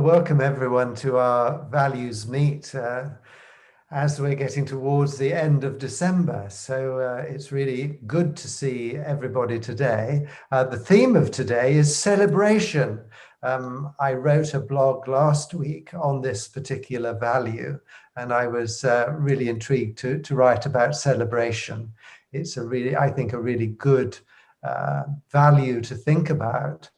Well, welcome everyone to our values meet as we're getting towards the end of December. So it's really good to see everybody today. The theme of today is celebration. I wrote a blog last week on this particular value, and I was really intrigued to write about celebration. It's I think, a really good value to think about,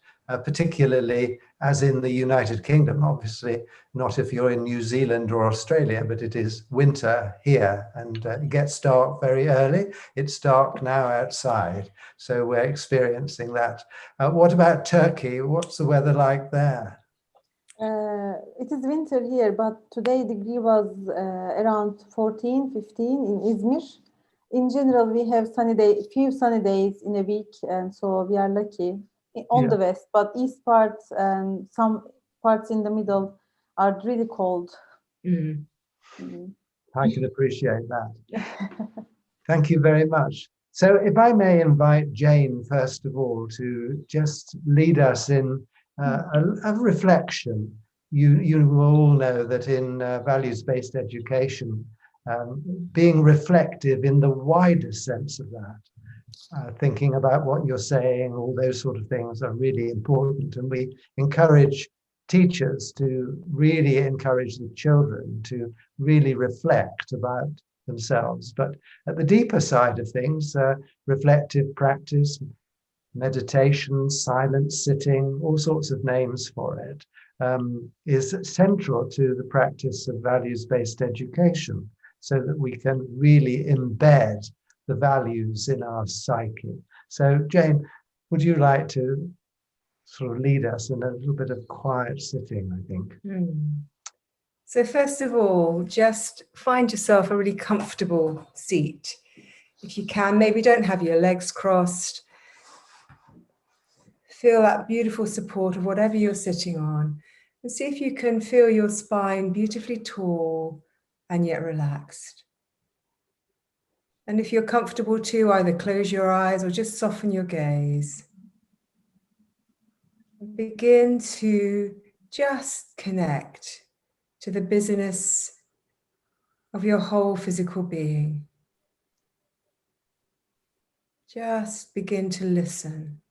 particularly as in the United Kingdom. Obviously not if you're in New Zealand or Australia, but it is winter here, and it gets dark very early. It's dark now outside, so we're experiencing that. What about Turkey? What's the weather like there? It is winter here, but today degree was around 14, 15 in Izmir. In general, we have few sunny days in a week, and so we are lucky on the west. But east parts and some parts in the middle are really cold. I can appreciate that. Thank you very much. So if I may invite Jane, first of all, to just lead us in a reflection. You all know that in values-based education, being reflective in the wider sense of that, thinking about what you're saying, all those sort of things are really important. And we encourage teachers to really encourage the children to really reflect about themselves. But at the deeper side of things, reflective practice, meditation, silent sitting, all sorts of names for it, is central to the practice of values-based education, so that we can really embed the values in our psyche. So Jane, would you like to sort of lead us in a little bit of quiet sitting, I think? So first of all, just find yourself a really comfortable seat. If you can, maybe don't have your legs crossed. Feel that beautiful support of whatever you're sitting on, and see if you can feel your spine beautifully tall and yet relaxed. And if you're comfortable to, either close your eyes or just soften your gaze. Begin to just connect to the busyness of your whole physical being. Just begin to listen,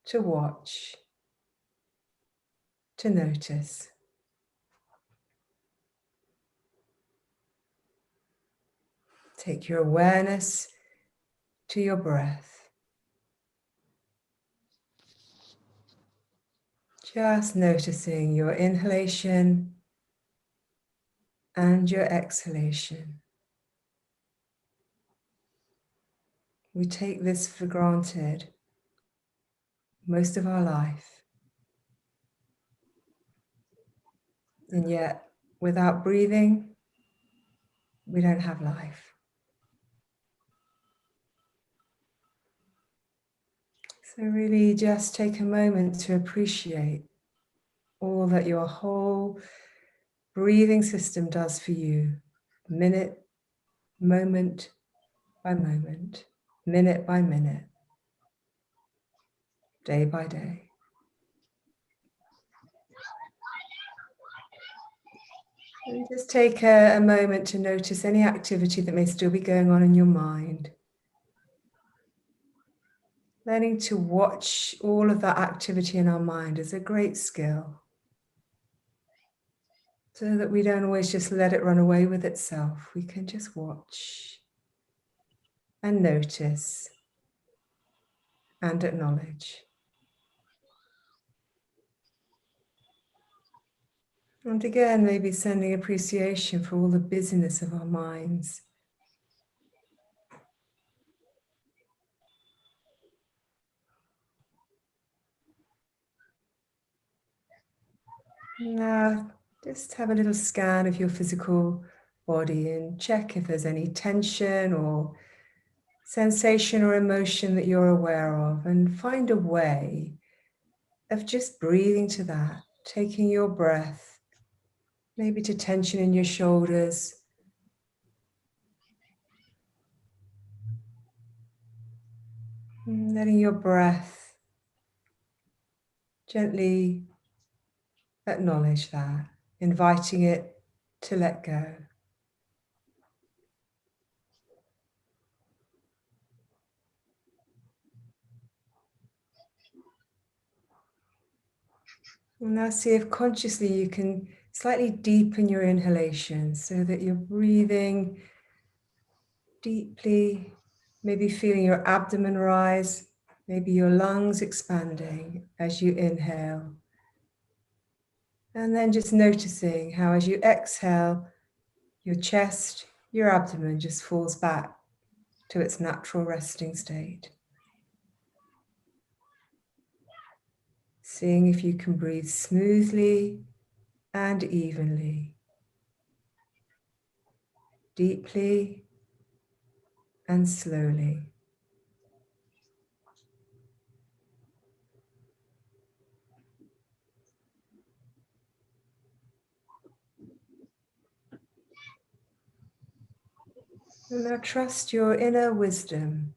to watch, to notice. Take your awareness to your breath. Just noticing your inhalation and your exhalation. We take this for granted most of our life. And yet, without breathing, we don't have life. So really just take a moment to appreciate all that your whole breathing system does for you, minute, moment by moment, minute by minute, day by day. And just take a moment to notice any activity that may still be going on in your mind. Learning to watch all of that activity in our mind is a great skill, so that we don't always just let it run away with itself. We can just watch and notice and acknowledge. And again, maybe sending appreciation for all the busyness of our minds. Now, just have a little scan of your physical body and check if there's any tension or sensation or emotion that you're aware of, and find a way of just breathing to that, taking your breath, maybe to tension in your shoulders, and letting your breath gently acknowledge that, inviting it to let go. And now see if consciously you can slightly deepen your inhalation so that you're breathing deeply, maybe feeling your abdomen rise, maybe your lungs expanding as you inhale. And then just noticing how as you exhale, your chest, your abdomen just falls back to its natural resting state. Seeing if you can breathe smoothly and evenly, deeply and slowly. And now trust your inner wisdom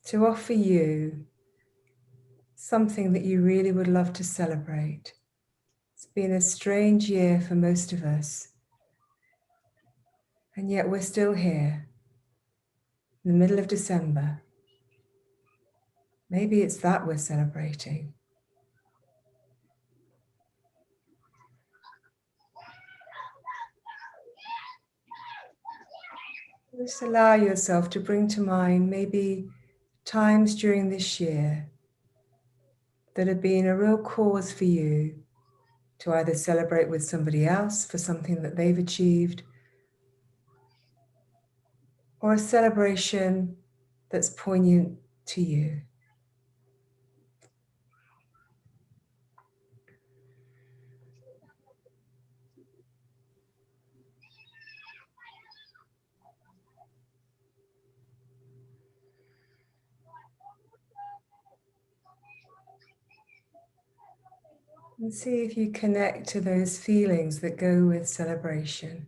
to offer you something that you really would love to celebrate. It's been a strange year for most of us, and yet we're still here in the middle of December. Maybe it's that we're celebrating. Just allow yourself to bring to mind maybe times during this year that have been a real cause for you to either celebrate with somebody else for something that they've achieved, or a celebration that's poignant to you. And see if you connect to those feelings that go with celebration.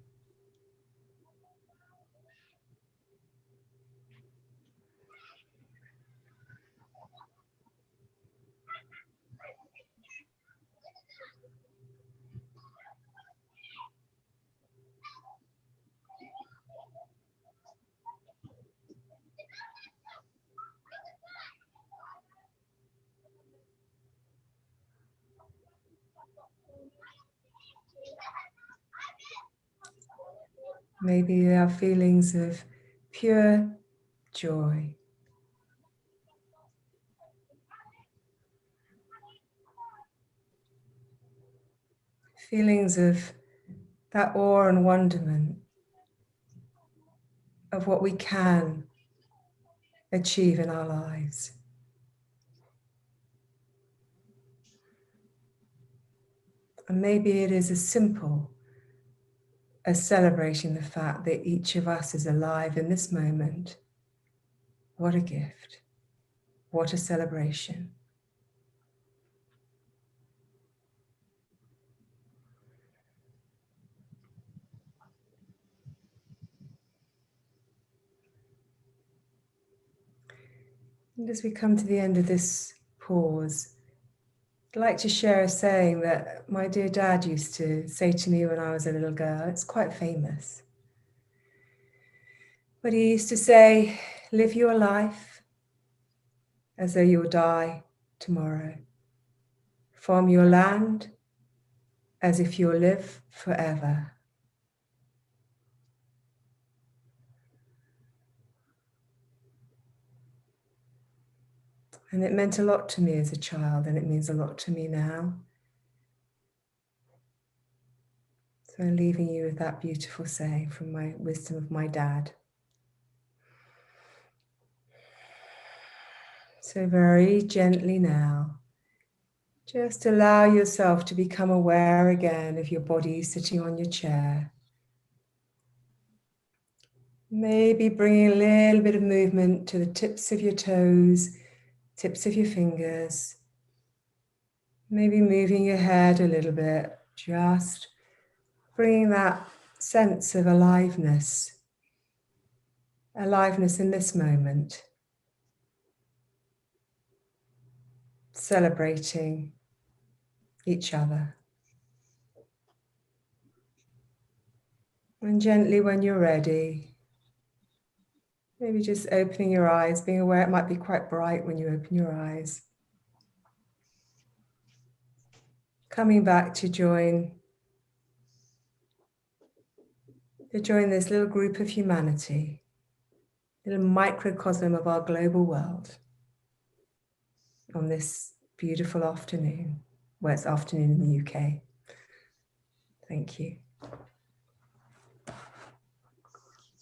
Maybe there are feelings of pure joy. Feelings of that awe and wonderment of what we can achieve in our lives. And maybe it is as simple as celebrating the fact that each of us is alive in this moment. What a gift. What a celebration. And as we come to the end of this pause, I'd like to share a saying that my dear dad used to say to me when I was a little girl. It's quite famous. But he used to say, live your life as though you'll die tomorrow. Farm your land as if you'll live forever. And it meant a lot to me as a child, and it means a lot to me now. So I'm leaving you with that beautiful saying from my wisdom of my dad. So very gently now, just allow yourself to become aware again of your body sitting on your chair. Maybe bringing a little bit of movement to the tips of your toes, tips of your fingers. Maybe moving your head a little bit, just bringing that sense of aliveness in this moment. Celebrating each other. And gently, when you're ready, maybe just opening your eyes, being aware it might be quite bright when you open your eyes. Coming back to join this little group of humanity, little microcosm of our global world on this beautiful afternoon, well, it's afternoon in the UK. Thank you.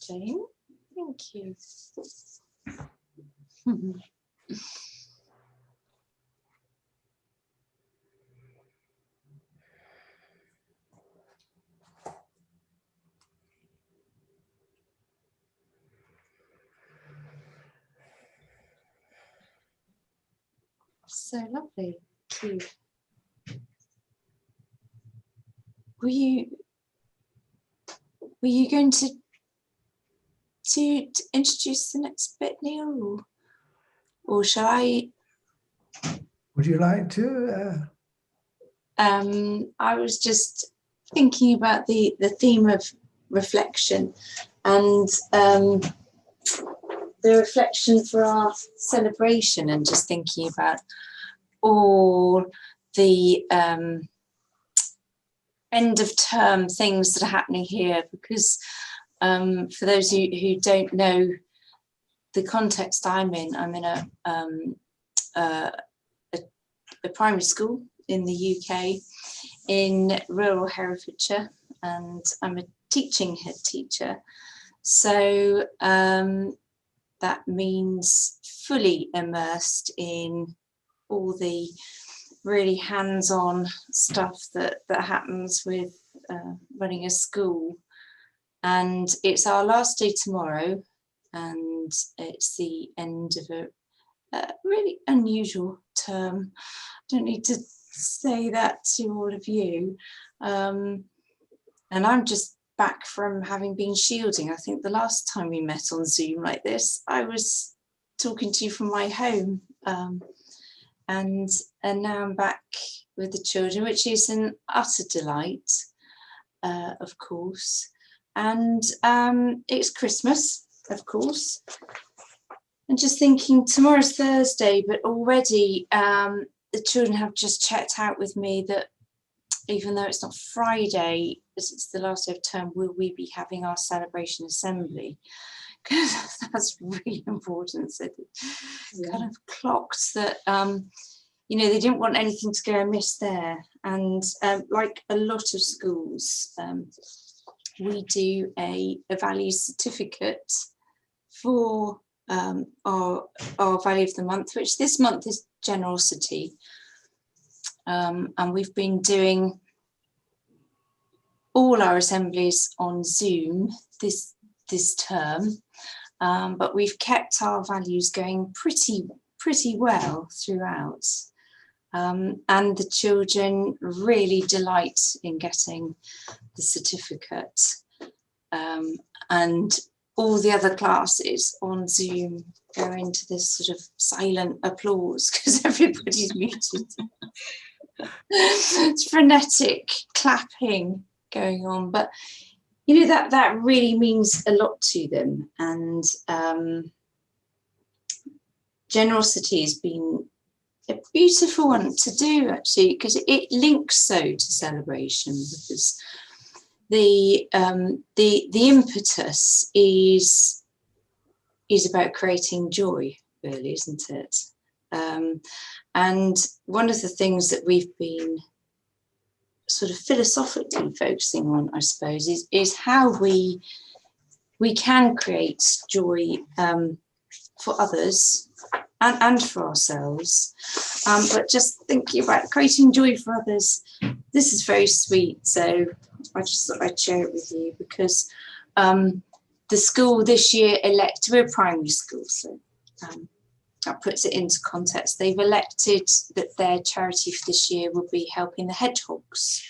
Jane, thank you. So lovely. Thank you. Were you going to introduce the next bit, Neil, or shall I? Would you like to? I was just thinking about the theme of reflection and the reflection for our celebration, and just thinking about all the end of term things that are happening here, because for those who don't know the context I'm in a primary school in the UK in rural Herefordshire, and I'm a teaching head teacher. So that means fully immersed in all the really hands-on stuff that happens with running a school. And it's our last day tomorrow, and it's the end of a really unusual term. I don't need to say that to all of you. And I'm just back from having been shielding. I think the last time we met on Zoom like this, I was talking to you from my home. And now I'm back with the children, which is an utter delight, of course. And it's Christmas, of course. And just thinking, tomorrow's Thursday, but already the children have just checked out with me that even though it's not Friday, as it's the last day of term, will we be having our celebration assembly? Because that's really important. So they kind of clocked that, you know, they didn't want anything to go amiss there. And like a lot of schools, we do a values certificate for our value of the month, which this month is generosity. And we've been doing all our assemblies on Zoom this term, but we've kept our values going pretty well throughout. And the children really delight in getting the certificate. And all the other classes on Zoom go into this sort of silent applause because everybody's muted. It's frenetic clapping going on, but you know that really means a lot to them. And generosity has been a beautiful one to do, actually, because it links so to celebration, because the impetus is about creating joy, really, isn't it? And one of the things that we've been sort of philosophically focusing on, I suppose, is how we can create joy for others and for ourselves. But just thinking about creating joy for others, this is very sweet. So I just thought I'd share it with you, because the school this year we're a primary school, so that puts it into context. They've elected that their charity for this year will be helping the hedgehogs,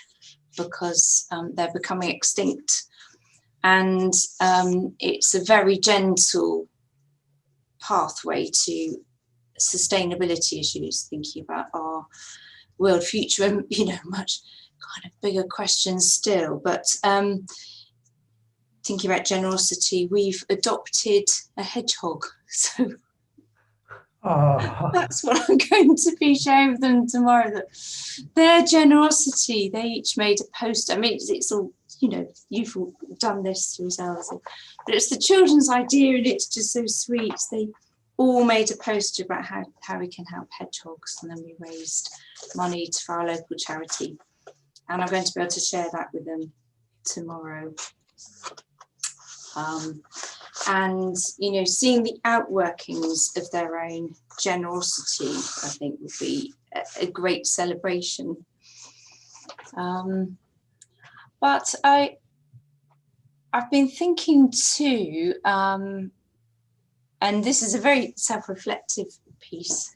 because they're becoming extinct. And it's a very gentle pathway to sustainability issues, thinking about our world future and, you know, much kind of bigger questions still. But thinking about generosity, we've adopted a hedgehog. So Oh, that's what I'm going to be sharing with them tomorrow. That their generosity, they each made a poster. I mean, it's all, you know, you've all done this yourselves, but it's the children's idea, and it's just so sweet. They all made a poster about how we can help hedgehogs, and then we raised money for our local charity. And I'm going to be able to share that with them tomorrow. And, you know, seeing the outworkings of their own generosity, I think, would be a great celebration. But I've been thinking too, and this is a very self-reflective piece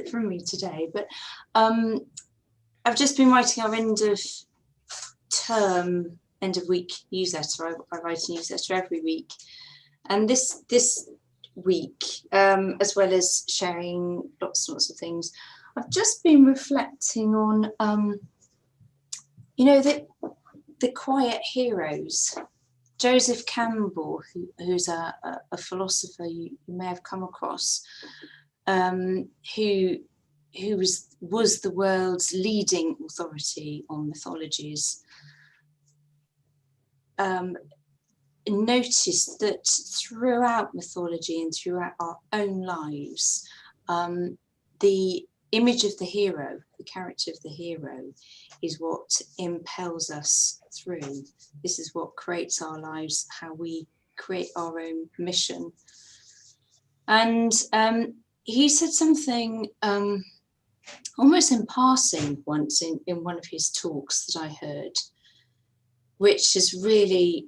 from me today, but I've just been writing our end of term, end of week newsletter. I write a newsletter every week. And this week, as well as sharing lots and lots of things, I've just been reflecting on, you know, the quiet heroes. Joseph Campbell, who's a philosopher you may have come across, who was the world's leading authority on mythologies, noticed that throughout mythology and throughout our own lives, the image of the hero, the character of the hero, is what impels us through. This is what creates our lives, how we create our own mission. And he said something almost in passing once in one of his talks that I heard, which has really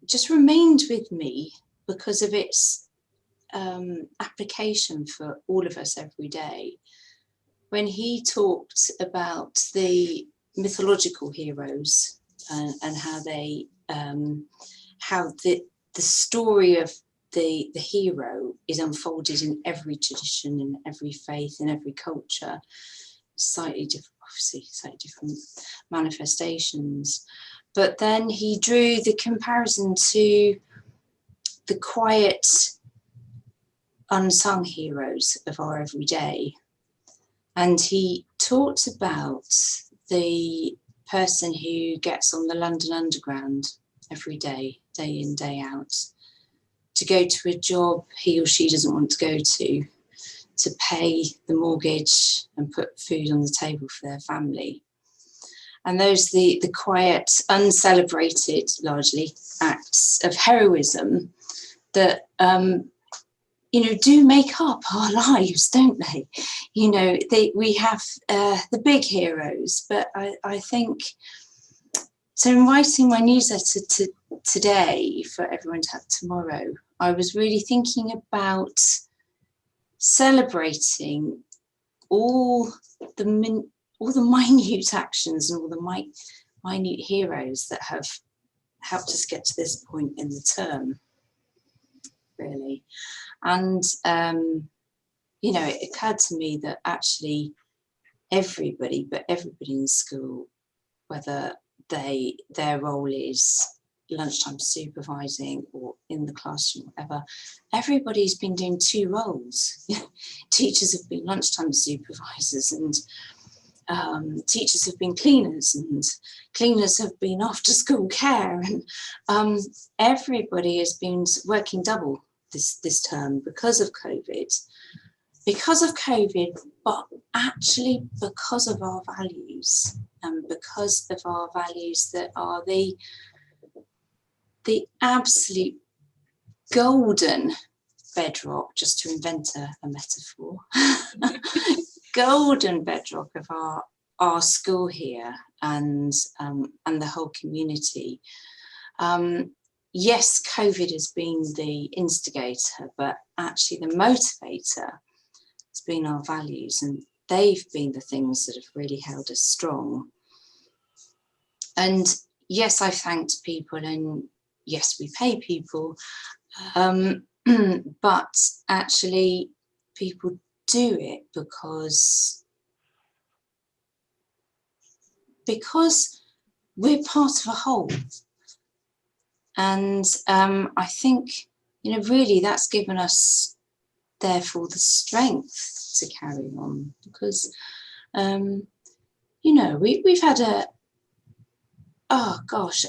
just remained with me because of its application for all of us every day. When he talked about the mythological heroes and how they, how the story of the hero is unfolded in every tradition, in every faith, in every culture, slightly different, obviously slightly different manifestations. But then he drew the comparison to the quiet, unsung heroes of our everyday. And he talked about the person who gets on the London Underground every day, day in, day out, to go to a job he or she doesn't want to go to pay the mortgage and put food on the table for their family. And those the quiet, uncelebrated, largely, acts of heroism that, you know, do make up our lives, don't they? You know, we have the big heroes, but I think, so in writing my newsletter today for everyone to have tomorrow, I was really thinking about celebrating all the minute actions and all the minute heroes that have helped us get to this point in the term, really. And, you know, it occurred to me that actually everybody in school, whether their role is lunchtime supervising or in the classroom, whatever, everybody's been doing two roles. Teachers have been lunchtime supervisors, and teachers have been cleaners, and cleaners have been after school care, and everybody has been working double this term because of COVID, but actually because of our values, and because of our values that are the absolute golden bedrock, just to invent a metaphor, golden bedrock of our school here and the whole community. Yes, COVID has been the instigator, but actually the motivator has been our values, and they've been the things that have really held us strong. And yes, I've thanked people, and yes, we pay people, but actually people do it because we're part of a whole. And I think, really that's given us, therefore, the strength to carry on, because, we've had a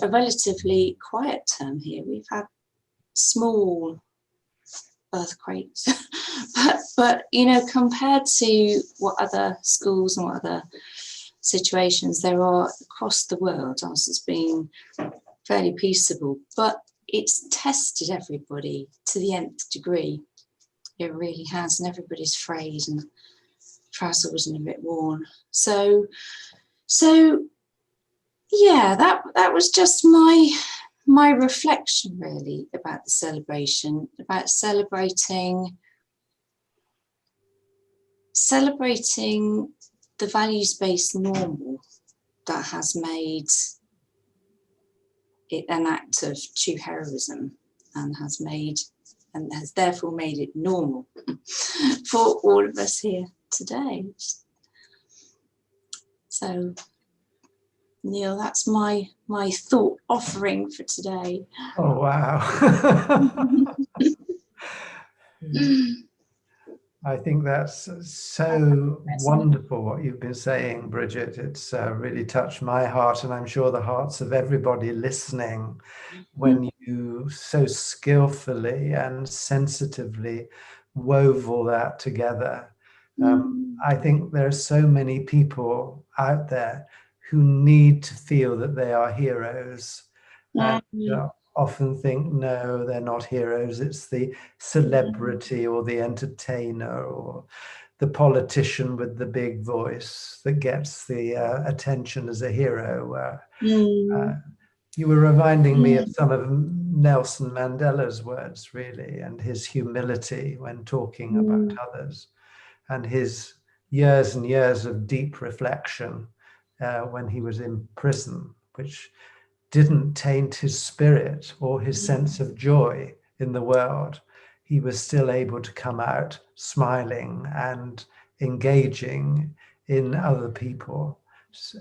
relatively quiet term here. We've had small earthquakes, but compared to what other schools and what other situations there are across the world, ours has been fairly peaceable, but it's tested everybody to the nth degree. It really has, and everybody's frayed and frazzled and a bit worn. So yeah, that was just my reflection really about the celebration, about celebrating the values-based normal that has made it an act of true heroism, and has therefore made it normal for all of us here today. So, Neil, that's my thought offering for today. Oh, wow. I think that's so wonderful what you've been saying, Bridget. It's really touched my heart, and I'm sure the hearts of everybody listening, when you so skillfully and sensitively wove all that together. I think there are so many people out there who need to feel that they are heroes, and often think, no, they're not heroes. It's the celebrity or the entertainer or the politician with the big voice that gets the attention as a hero. You were reminding me of some of Nelson Mandela's words, really, and his humility when talking about others, and his years and years of deep reflection when he was in prison, which didn't taint his spirit or his sense of joy in the world. He was still able to come out smiling and engaging in other people.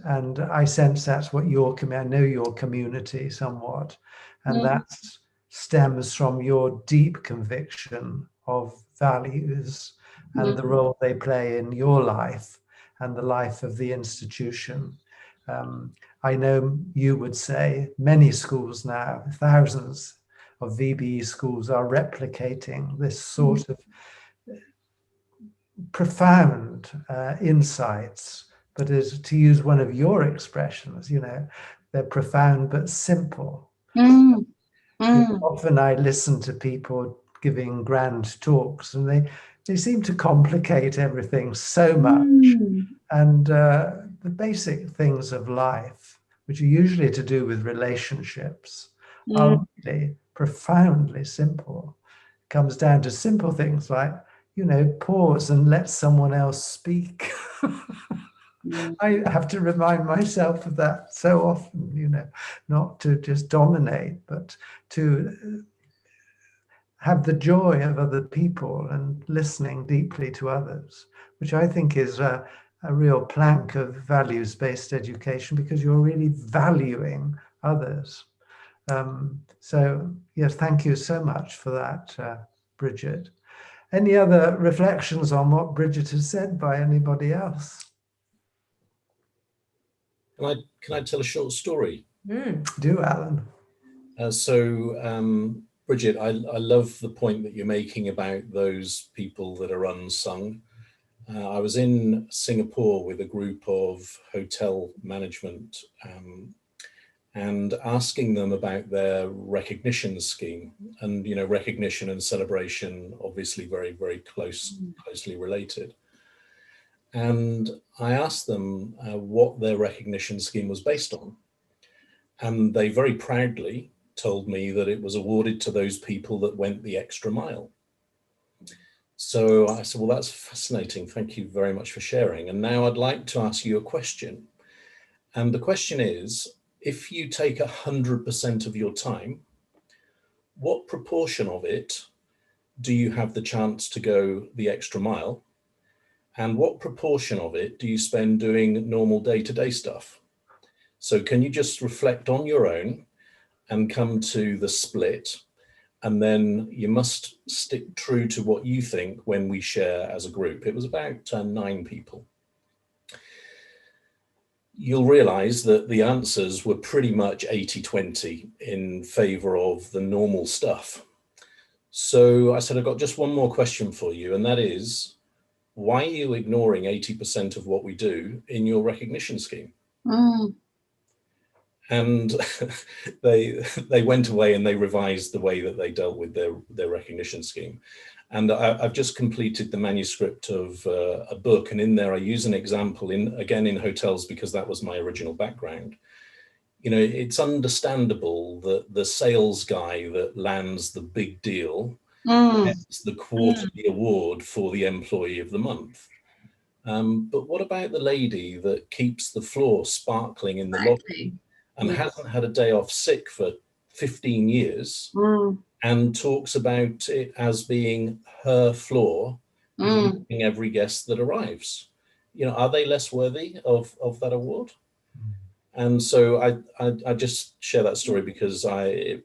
And I sense that's what I know your community somewhat, and that stems from your deep conviction of values and the role they play in your life and the life of the institution. I know you would say many schools now, thousands of VbE schools, are replicating this sort of profound insights, but as to use one of your expressions, they're profound but simple. Often I listen to people giving grand talks, and they seem to complicate everything so much. And the basic things of life, which are usually to do with relationships, are really profoundly simple. It comes down to simple things like, pause and let someone else speak. I have to remind myself of that so often, not to just dominate, but to have the joy of other people and listening deeply to others, which I think is a real plank of values-based education, because you're really valuing others. So yes, thank you so much for that, Bridget. Any other reflections on what Bridget has said by anybody else? Can I tell a short story? Do, Alan. Bridget, I love the point that you're making about those people that are unsung. I was in Singapore with a group of hotel management and asking them about their recognition scheme. And, recognition and celebration, obviously very, very closely related. And I asked them what their recognition scheme was based on. And they very proudly told me that it was awarded to those people that went the extra mile. So I said, well, that's fascinating. Thank you very much for sharing. And now I'd like to ask you a question. And the question is, if you take 100% of your time, what proportion of it do you have the chance to go the extra mile? And what proportion of it do you spend doing normal day-to-day stuff? So can you just reflect on your own and come to the split. And then you must stick true to what you think when we share as a group. It was about 9 people. You'll realize that the answers were pretty much 80-20 in favor of the normal stuff. So I said, I've got just one more question for you, and that is, why are you ignoring 80% of what we do in your recognition scheme? And they went away and they revised the way that they dealt with their recognition scheme. And I've just completed the manuscript of a book, and in there I use an example again in hotels, because that was my original background. You know, it's understandable that the sales guy that lands the big deal gets the quarterly award for the employee of the month. But what about the lady that keeps the floor sparkling in the lobby and hasn't had a day off sick for 15 years and talks about it as being her floor, greeting every guest that arrives? You know, are they less worthy of that award? And so I just share that story because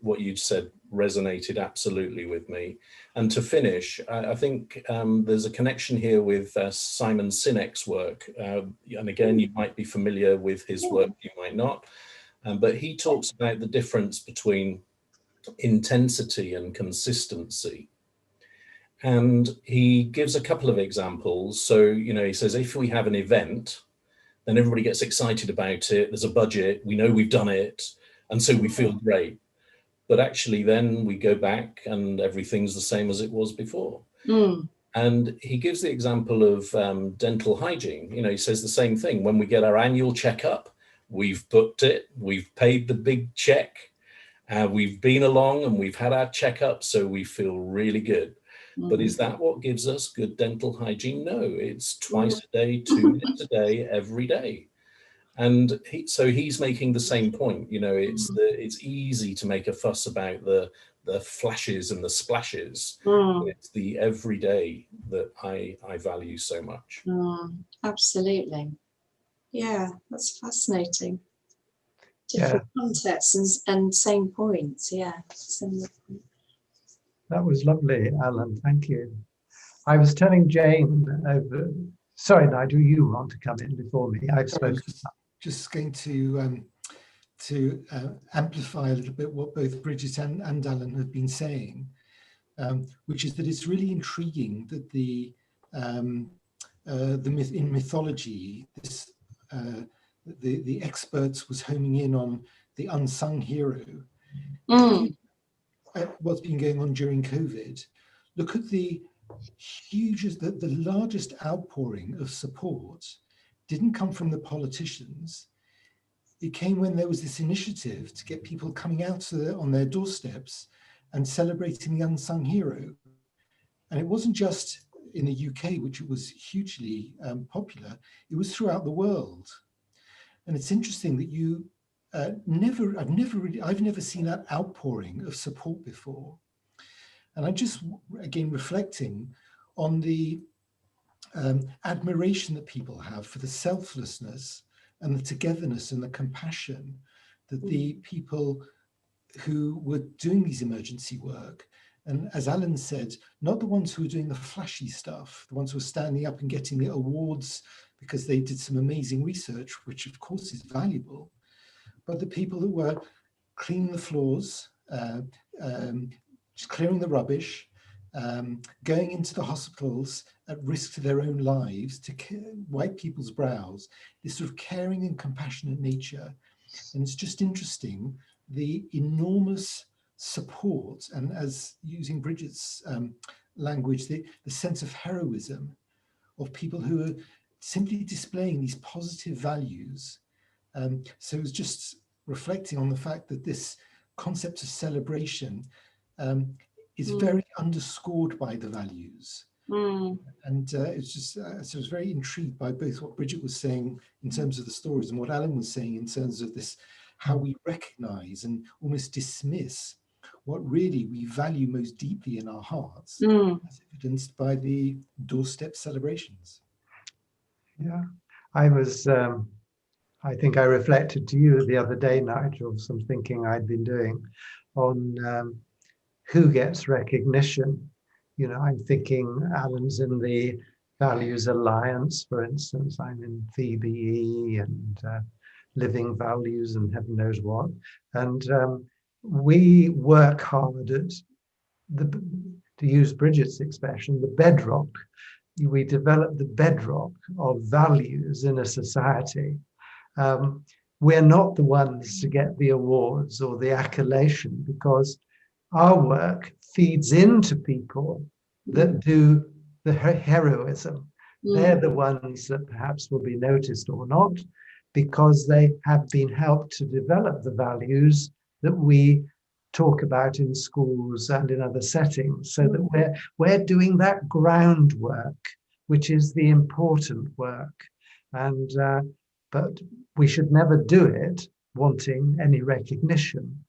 what you said resonated absolutely with me. And to finish, I think there's a connection here with Simon Sinek's work. And again, you might be familiar with his work, you might not. But he talks about the difference between intensity and consistency. And he gives a couple of examples. So, you know, he says, if we have an event, then everybody gets excited about it. There's a budget, we know we've done it, and so we feel great. But actually then we go back and everything's the same as it was before. And he gives the example of dental hygiene. You know, he says the same thing. When we get our annual checkup, we've booked it, we've paid the big check, we've been along and we've had our checkup, so we feel really good. But is that what gives us good dental hygiene? No, it's twice a day, 2 minutes a day, every day. And so he's making the same point. You know, it's easy to make a fuss about the flashes and the splashes. It's the everyday that I value so much. Absolutely. Yeah, that's fascinating. Different contexts and same points. Yeah, similar points. That was lovely, Alan. Thank you. I was telling Jane over. Sorry, Nigel, you want to come in before me? I've spoken. Just going to amplify a little bit what both Bridget and Alan have been saying, which is that it's really intriguing that in mythology, the experts was homing in on the unsung hero. What's been going on during COVID? Look at the largest outpouring of support didn't come from the politicians. It came when there was this initiative to get people coming out on their doorsteps and celebrating the unsung hero. And it wasn't just in the UK, which was hugely popular, it was throughout the world. And it's interesting that I've never seen that outpouring of support before. And I'm just, again, reflecting on the admiration that people have for the selflessness and the togetherness and the compassion that the people who were doing these emergency work, and as Alan said, not the ones who were doing the flashy stuff, the ones who were standing up and getting the awards because they did some amazing research, which of course is valuable, but the people who were cleaning the floors, just clearing the rubbish, going into the hospitals at risk to their own lives to wipe people's brows, this sort of caring and compassionate nature. And it's just interesting, the enormous support, and as using Bridget's language, the sense of heroism of people who are simply displaying these positive values. So it was just reflecting on the fact that this concept of celebration is very underscored by the values. And it's just, so I was very intrigued by both what Bridget was saying in terms of the stories and what Alan was saying in terms of this, how we recognize and almost dismiss what really we value most deeply in our hearts, as evidenced by the doorstep celebrations. Yeah, I was I think I reflected to you the other day, Nigel, some thinking I'd been doing on who gets recognition. You know, I'm thinking Alan's in the Values Alliance, for instance. I'm in VbE and Living Values and heaven knows what. And we work hard at to use Bridget's expression, the bedrock. We develop the bedrock of values in a society. We're not the ones to get the awards or the accolation, because our work feeds into people that do the heroism. They're the ones that perhaps will be noticed or not, because they have been helped to develop the values that we talk about in schools and in other settings, so that we're doing that groundwork, which is the important work. And but we should never do it wanting any recognition.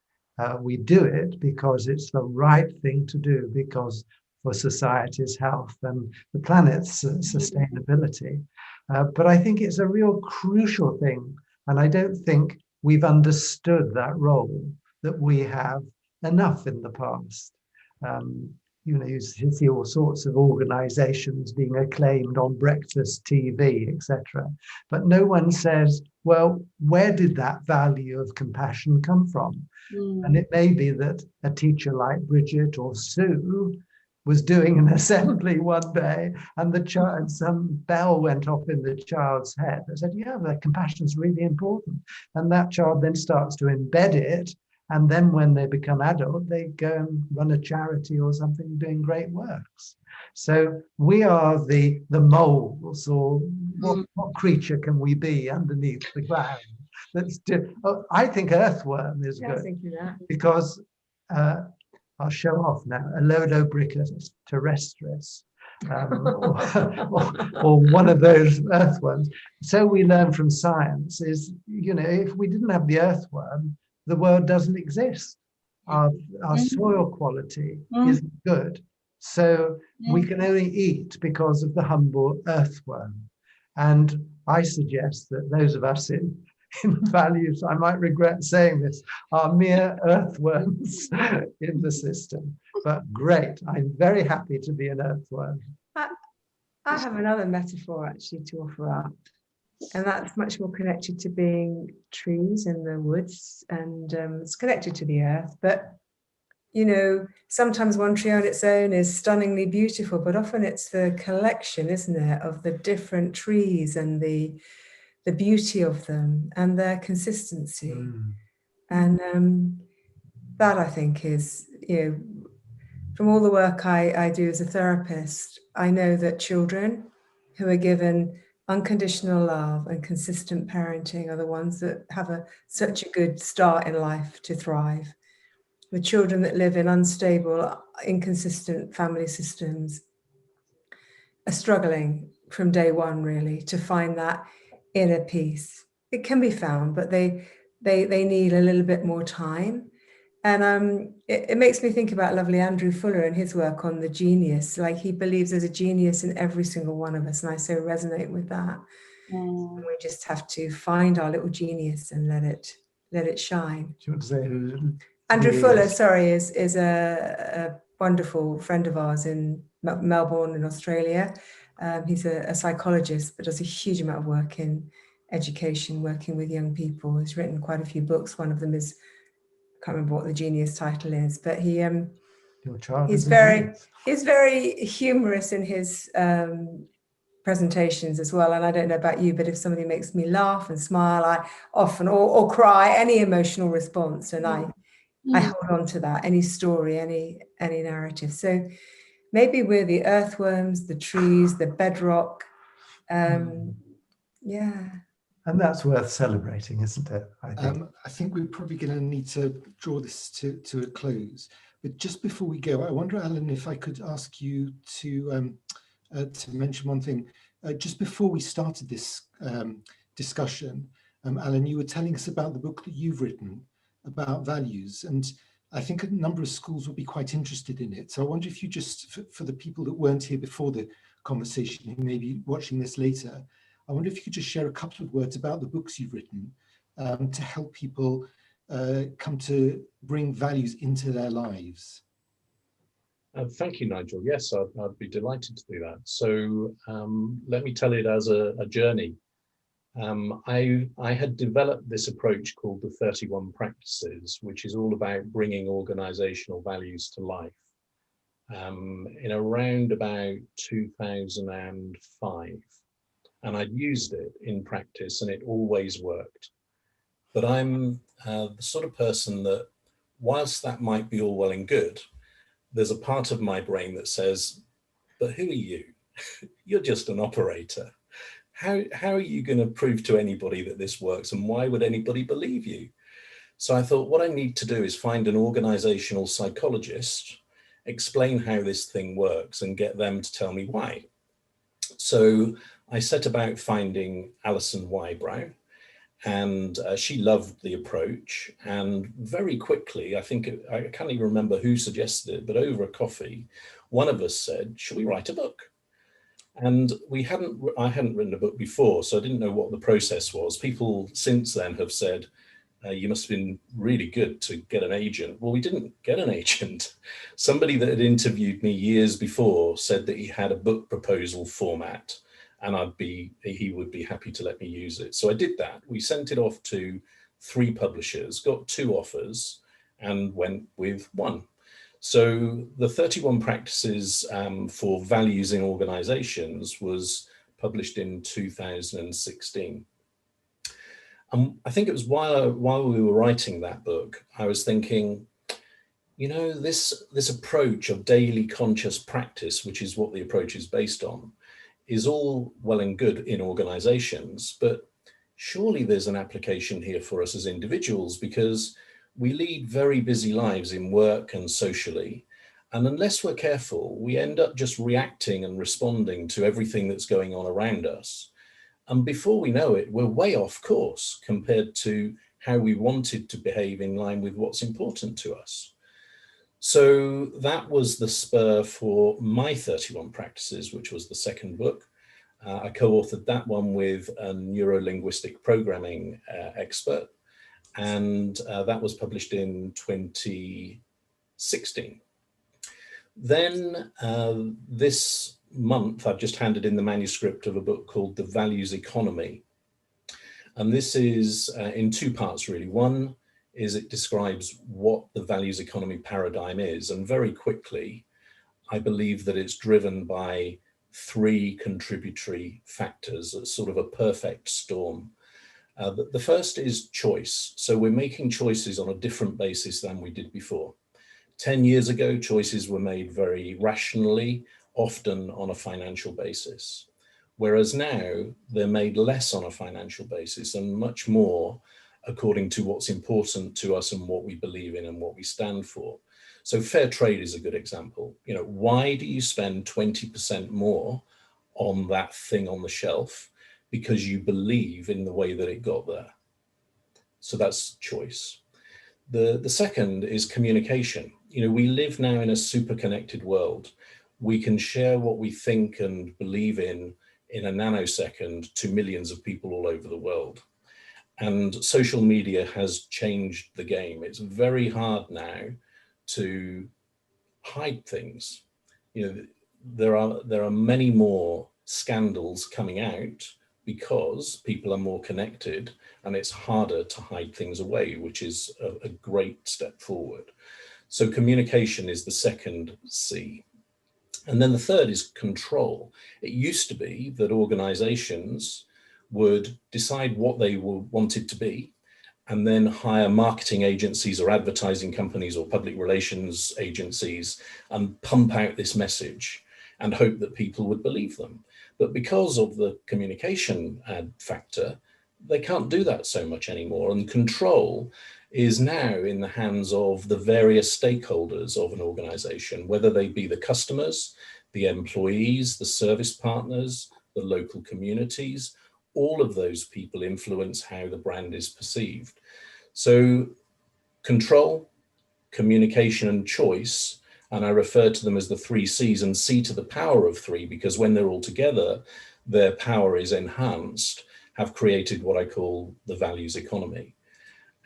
We do it because it's the right thing to do, because for society's health and the planet's sustainability. But I think it's a real crucial thing. And I don't think we've understood that role that we have enough in the past. You know, you see all sorts of organizations being acclaimed on breakfast TV, etc. But no one says, well, where did that value of compassion come from? And it may be that a teacher like Bridget or Sue was doing an assembly one day, and the child, some bell went off in the child's head. They said, yeah, the compassion is really important. And that child then starts to embed it. And then when they become adult, they go and run a charity or something doing great works. So we are the moles, or what creature can we be underneath the ground? I think earthworm is good, because I'll show off now, Alodobricus terrestris, or one of those earthworms. So we learn from science is, you know, if we didn't have the earthworm, the world doesn't exist. Our soil quality isn't good. So we can only eat because of the humble earthworm. And I suggest that those of us in values, I might regret saying this, are mere earthworms in the system. But great, I'm very happy to be an earthworm. I have another metaphor actually to offer up, and that's much more connected to being trees in the woods, and it's connected to the earth. But you know, sometimes one tree on its own is stunningly beautiful, but often it's the collection, isn't it, of the different trees and the beauty of them and their consistency. And that, I think, is, you know, from all the work I do as a therapist, I know that children who are given unconditional love and consistent parenting are the ones that have such a good start in life to thrive. The children that live in unstable, inconsistent family systems are struggling from day one, really, to find that inner peace. It can be found, but they need a little bit more time. And it makes me think about lovely Andrew Fuller and his work on the genius. Like, he believes there's a genius in every single one of us, and I so resonate with that. We just have to find our little genius and let it shine. Do you want to say who? Andrew Fuller, sorry, is a wonderful friend of ours in Melbourne in Australia. He's a psychologist, but does a huge amount of work in education, working with young people. He's written quite a few books. One of them is, I can't remember what the genius title is, but he's very humorous in his presentations as well. And I don't know about you, but if somebody makes me laugh and smile, I often, or cry, any emotional response, and I hold on to that, any story, any narrative. So maybe we're the earthworms, the trees, the bedrock. Yeah. And that's worth celebrating, isn't it? I think we're probably going to need to draw this to a close. But just before we go, I wonder, Alan, if I could ask you to mention one thing. Just before we started this discussion, Alan, you were telling us about the book that you've written about values, and I think a number of schools will be quite interested in it. So I wonder if you just, for the people that weren't here before the conversation, who may be watching this later, I wonder if you could just share a couple of words about the books you've written to help people come to bring values into their lives. Thank you, Nigel. Yes, I'd be delighted to do that. So let me tell it as a journey. I had developed this approach called the 31 Practices, which is all about bringing organizational values to life. In around about 2005, and I'd used it in practice and it always worked. But I'm the sort of person that, whilst that might be all well and good, there's a part of my brain that says, but who are you? You're just an operator. How are you going to prove to anybody that this works, and why would anybody believe you? So I thought, what I need to do is find an organizational psychologist, explain how this thing works, and get them to tell me why. So I set about finding Alison Wybrow, and she loved the approach. And very quickly, I can't even remember who suggested it, but over a coffee, one of us said, should we write a book? And I hadn't written a book before, so I didn't know what the process was. People since then have said, you must have been really good to get an agent. Well, we didn't get an agent. Somebody that had interviewed me years before said that he had a book proposal format, and he would be happy to let me use it. So I did that. We sent it off to 3 publishers, got 2 offers, and went with 1. So the 31 Practices for Values in Organizations was published in 2016. I think it was while we were writing that book, I was thinking, you know, this approach of daily conscious practice, which is what the approach is based on, is all well and good in organizations, but surely there's an application here for us as individuals, because we lead very busy lives in work and socially. And unless we're careful, we end up just reacting and responding to everything that's going on around us. And before we know it, we're way off course compared to how we wanted to behave in line with what's important to us. So that was the spur for my 31 Practices, which was the second book. I co-authored that one with a neuro-linguistic programming expert, and that was published in 2016. Then this month, I've just handed in the manuscript of a book called The Values Economy. And this is in 2 parts, really. One is it describes what the values economy paradigm is. And very quickly, I believe that it's driven by 3 contributory factors, sort of a perfect storm. The first is choice. So we're making choices on a different basis than we did before. 10 years ago, choices were made very rationally, often on a financial basis. Whereas now, they're made less on a financial basis and much more according to what's important to us and what we believe in and what we stand for. So fair trade is a good example. You know, why do you spend 20% more on that thing on the shelf? Because you believe in the way that it got there. So that's choice. The second is communication. You know, we live now in a super connected world. We can share what we think and believe in a nanosecond to millions of people all over the world. And social media has changed the game. It's very hard now to hide things. You know, there are many more scandals coming out because people are more connected, and it's harder to hide things away, which is a great step forward. So communication is the second C. And then the third is control. It used to be that organizations would decide what they wanted to be, and then hire marketing agencies or advertising companies or public relations agencies and pump out this message and hope that people would believe them. But because of the communication factor, they can't do that so much anymore. And control is now in the hands of the various stakeholders of an organization, whether they be the customers, the employees, the service partners, the local communities. All of those people influence how the brand is perceived. So control, communication, and choice, and I refer to them as the 3 C's, and C to the power of 3, because when they're all together, their power is enhanced, have created what I call the values economy.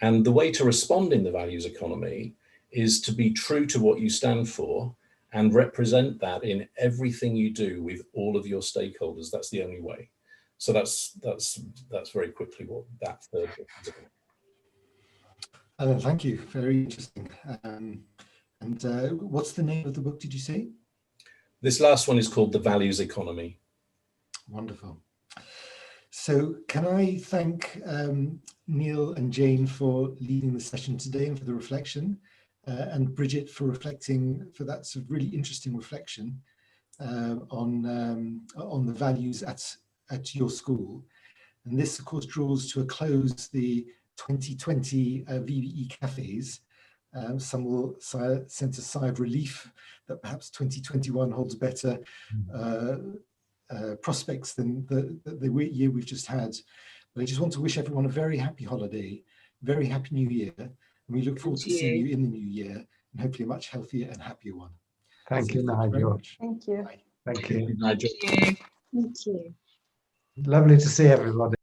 And the way to respond in the values economy is to be true to what you stand for and represent that in everything you do with all of your stakeholders. That's the only way. So that's very quickly what that third book is about. Alan, thank you. Very interesting. And what's the name of the book, did you say? This last one is called The Values Economy. Wonderful. So can I thank Neil and Jane for leading the session today and for the reflection, and Bridget for reflecting, for that sort of really interesting reflection on the values at your school. And this, of course, draws to a close the 2020 VbE cafes. Some will sense a sigh of relief that perhaps 2021 holds better prospects than the year we've just had. But I just want to wish everyone a very happy holiday, very happy new year. And we look forward to seeing you in the new year, and hopefully a much healthier and happier one. Thank you, Thank you very Nigel. much. Thank you. Bye. Thank you. Nigel. Thank you. Lovely to see everybody.